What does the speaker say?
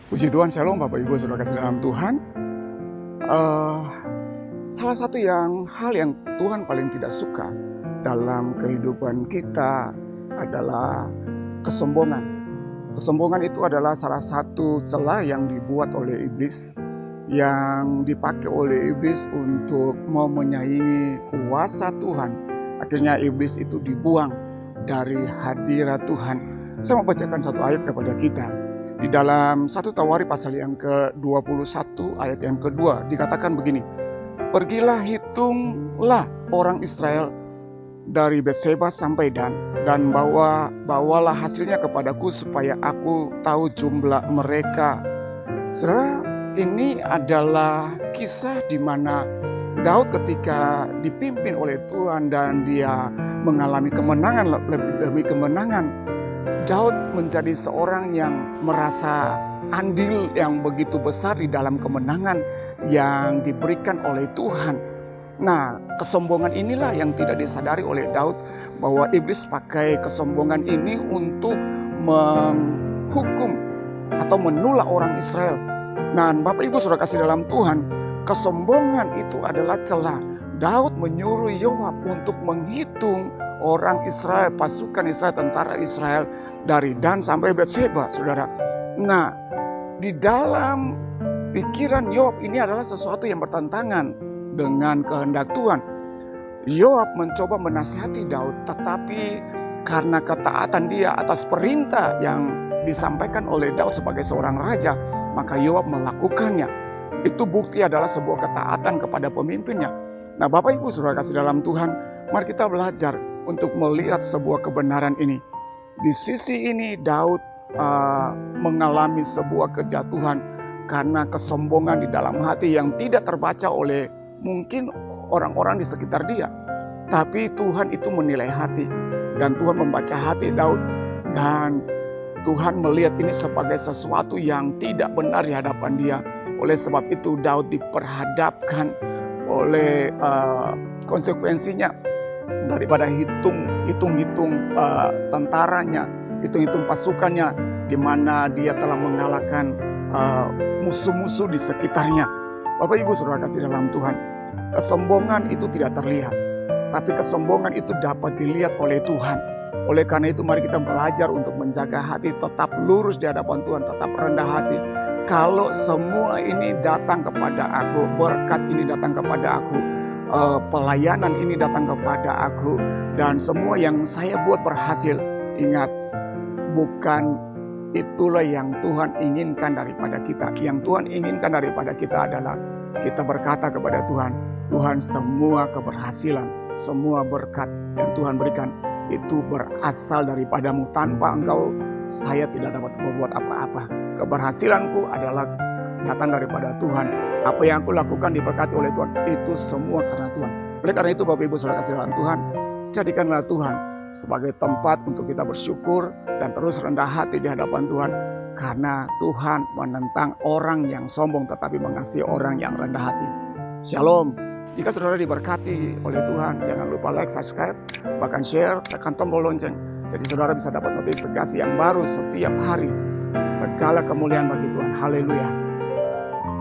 Puji Tuhan, Shalom Bapak Ibu Saudara kasih dalam Tuhan. Eh, Salah satu hal yang Tuhan paling tidak suka dalam kehidupan kita adalah kesombongan. Kesombongan itu adalah salah satu celah yang dibuat oleh iblis, yang dipakai oleh iblis untuk mau menyaingi kuasa Tuhan. Akhirnya iblis itu dibuang dari hadirat Tuhan. Saya mau bacakan satu ayat kepada kita. Di dalam 1 Tawarikh pasal yang ke-21 ayat yang kedua dikatakan begini. Pergilah, hitunglah orang Israel dari Betseba sampai dan bawalah hasilnya kepadaku supaya aku tahu jumlah mereka. Saudara, ini adalah kisah di mana Daud ketika dipimpin oleh Tuhan dan dia mengalami kemenangan lebih demi kemenangan. Daud menjadi seorang yang merasa andil yang begitu besar di dalam kemenangan yang diberikan oleh Tuhan. Nah, kesombongan inilah yang tidak disadari oleh Daud, bahwa iblis pakai kesombongan ini untuk menghukum atau menolak orang Israel. Nah, Bapak Ibu Saudara kasih dalam Tuhan, kesombongan itu adalah celah. Daud menyuruh Yoab untuk menghitung orang Israel, pasukan Israel, tentara Israel dari Dan sampai Betseba, saudara. Nah, di dalam pikiran Yoab ini adalah sesuatu yang bertentangan dengan kehendak Tuhan. Yoab mencoba menasihati Daud, tetapi karena ketaatan dia atas perintah yang disampaikan oleh Daud sebagai seorang raja, maka Yoab melakukannya. Itu bukti adalah sebuah ketaatan kepada pemimpinnya. Nah, Bapak Ibu Saudara kasih dalam Tuhan, mari kita belajar untuk melihat sebuah kebenaran ini. Di sisi ini Daud mengalami sebuah kejatuhan karena kesombongan di dalam hati yang tidak terbaca oleh mungkin orang-orang di sekitar dia. Tapi Tuhan itu menilai hati dan Tuhan membaca hati Daud, dan Tuhan melihat ini sebagai sesuatu yang tidak benar di hadapan dia. Oleh sebab itu Daud diperhadapkan oleh konsekuensinya. Daripada hitung tentaranya, hitung pasukannya, di mana dia telah mengalahkan musuh-musuh di sekitarnya. Bapak Ibu Saudara kasih dalam Tuhan, kesombongan itu tidak terlihat, tapi kesombongan itu dapat dilihat oleh Tuhan. Oleh karena itu mari kita belajar untuk menjaga hati tetap lurus di hadapan Tuhan, tetap rendah hati. Kalau semua ini datang kepada aku, berkat ini datang kepada aku, pelayanan ini datang kepada aku, dan semua yang saya buat berhasil, ingat, bukan itulah yang Tuhan inginkan daripada kita. Yang Tuhan inginkan daripada kita adalah kita berkata kepada Tuhan, Tuhan, semua keberhasilan, semua berkat yang Tuhan berikan itu berasal daripadamu. Tanpa Engkau saya tidak dapat berbuat apa-apa. Keberhasilanku adalah datang daripada Tuhan. Apa yang aku lakukan diberkati oleh Tuhan, itu semua karena Tuhan. Oleh karena itu Bapak Ibu Saudara kasih dalam Tuhan, jadikanlah Tuhan sebagai tempat untuk kita bersyukur dan terus rendah hati di hadapan Tuhan. Karena Tuhan menentang orang yang sombong tetapi mengasihi orang yang rendah hati. Shalom. Jika saudara diberkati oleh Tuhan, jangan lupa like, subscribe, bahkan share, tekan tombol lonceng. Jadi saudara bisa dapat notifikasi yang baru setiap hari. Segala kemuliaan bagi Tuhan. Haleluya.